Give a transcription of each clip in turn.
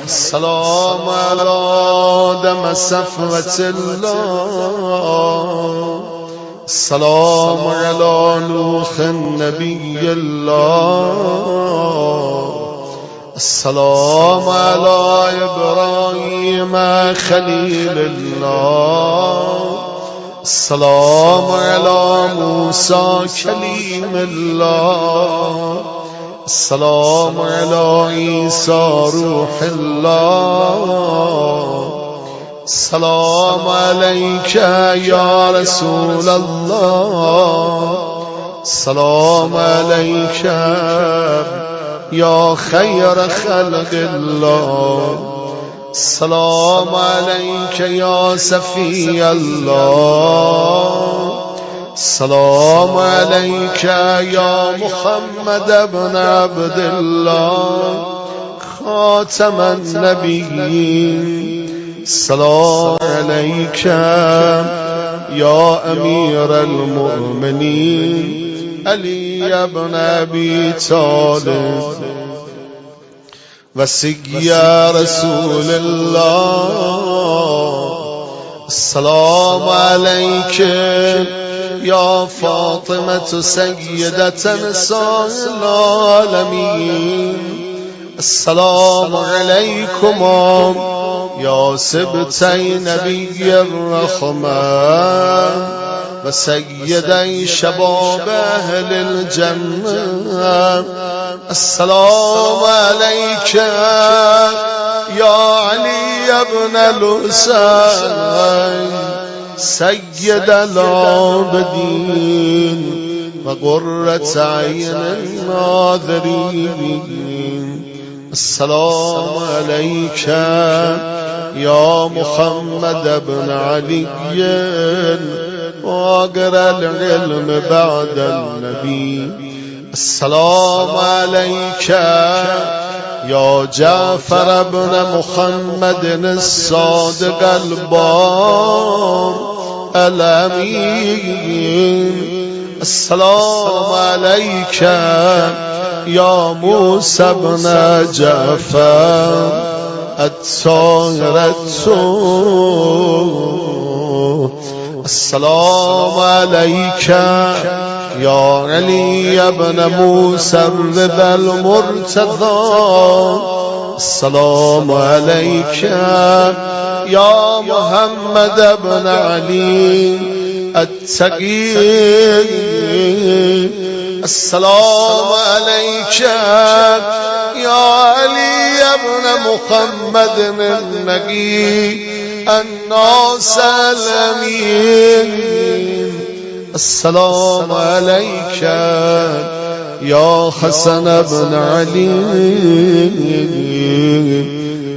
السلام على آدم صفوة الله السلام على نوح نبي الله السلام على إبراهيم خليل الله السلام على موسى كليم الله السلام على عيسى روح الله السلام عليك يا رسول الله السلام عليك يا خير خلق الله السلام عليك يا سفي الله السلام عليك يا محمد بن عبد الله خاتم النبيين السلام عليك يا أمير المؤمنين علي بن أبي طالب وسي رسول الله السلام عليك يا فاطمة سيدة نساء العالمين السلام عليكما يا سبتي نبي الرحمن وسيدي شباب أهل الجنة السلام عليك يا علي بن الحسين سيد العابدين وقرة عين الناظرين السلام عليك يا محمد بن علي واقرأ العلم بعد النبي السلام عليك يا جعفر بن محمد الصادق البار الأمين السلام عليك يا موسى بن جعفر الطاهر السلام عليك يا علي بن موسى الرضا المرتضى السلام عليك يا محمد بن علي التقي السلام عليك يا علي بن محمد النقي الناس الأمين السلام عليك يا حسن بن علي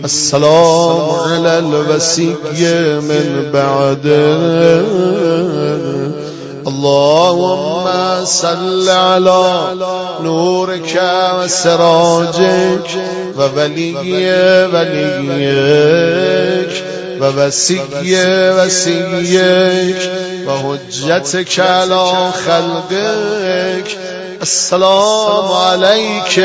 السلام على الوسي من بعده اللهم صل على نورك وسراجك وولي وليك ووسي وسيك وحجتك على خلقك السلام عليك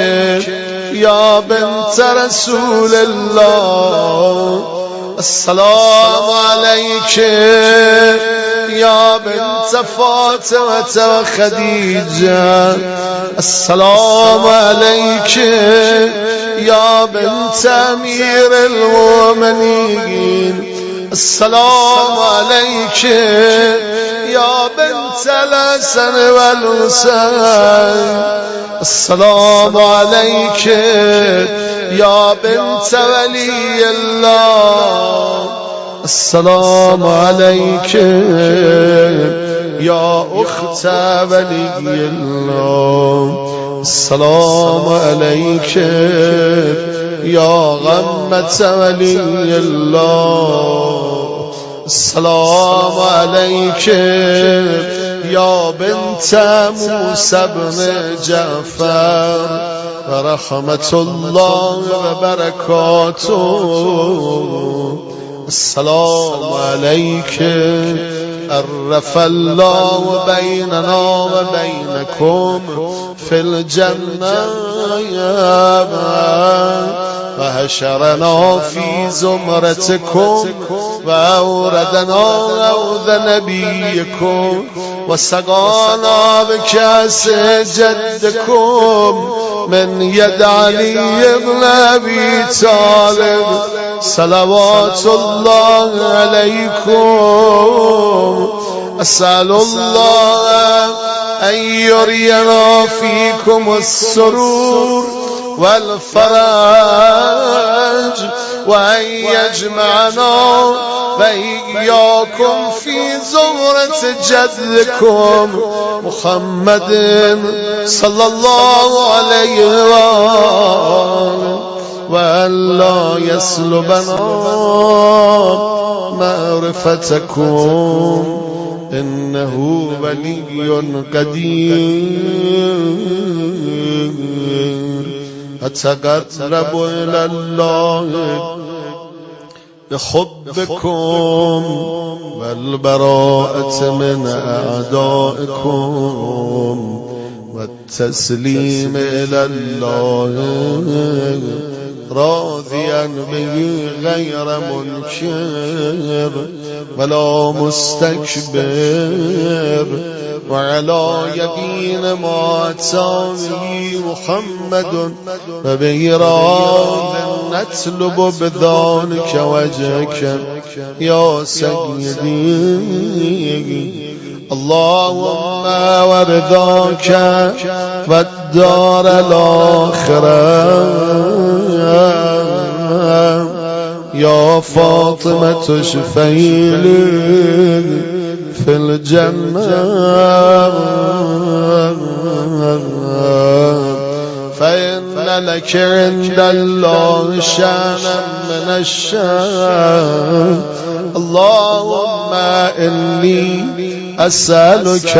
يا بنت رسول الله السلام عليك يا بنت فاطمة وخديجة السلام عليك يا بنت أمير المؤمنين السلام عليك يا بنت الحسن والحسين السلام عليك يا بنت ولي الله السلام عليك يا أخت ولي الله السلام عليك يا غمة ولي الله السلام عليك يا بنت موسى بن جعفر ورحمة الله وبركاته السلام عليك عرف الله بيننا وبينكم في الجنة وحشرنا في زمرتكم وأوردنا عود نبيكم وسقانا بكأس جدكم من يد علي بن أبي طالب صلوات الله عليكم. أسأل الله أن يرينا فيكم السرور والفرج وأن يجمعنا وإياكم في زمرة جدكم محمد صلى الله عليه وآله وأن لا يسلبنا معرفتكم إنه ولي قدير. أتقرب إلى الله بحبكم والبراءة من أعدائكم والتسليم إلى الله راضيا به غير منكر ولا مستكبر وعلى يقين ما أتاني محمد وبه راض نطلب بذلك وجهك يا سيدي. اللهم ورضاك والدار الآخرة يا فاطمة شفيلي في الجنة فإن لك عند الله شأنا من الشأن. اللهم إني أسألك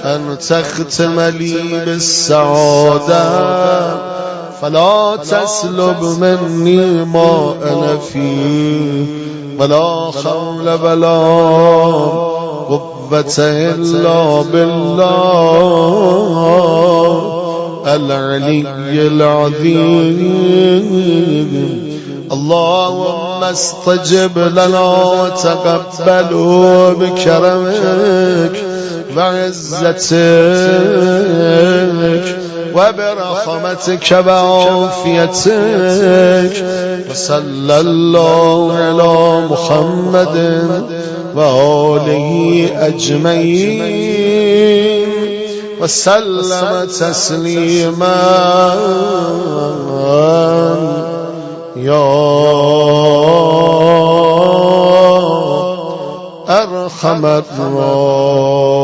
أن تختم لي بالسعادة فلا تسلب مني ما أنا فيه ولا حول ولا قوة إلا بالله العلي العظيم. اللهم استجب لنا وتقبل بكرمك وعزتك وبرحمتك وعافيتك. وصلى الله على محمد وآله أجمعين وسلم تسليما يا أرحم الراحمين.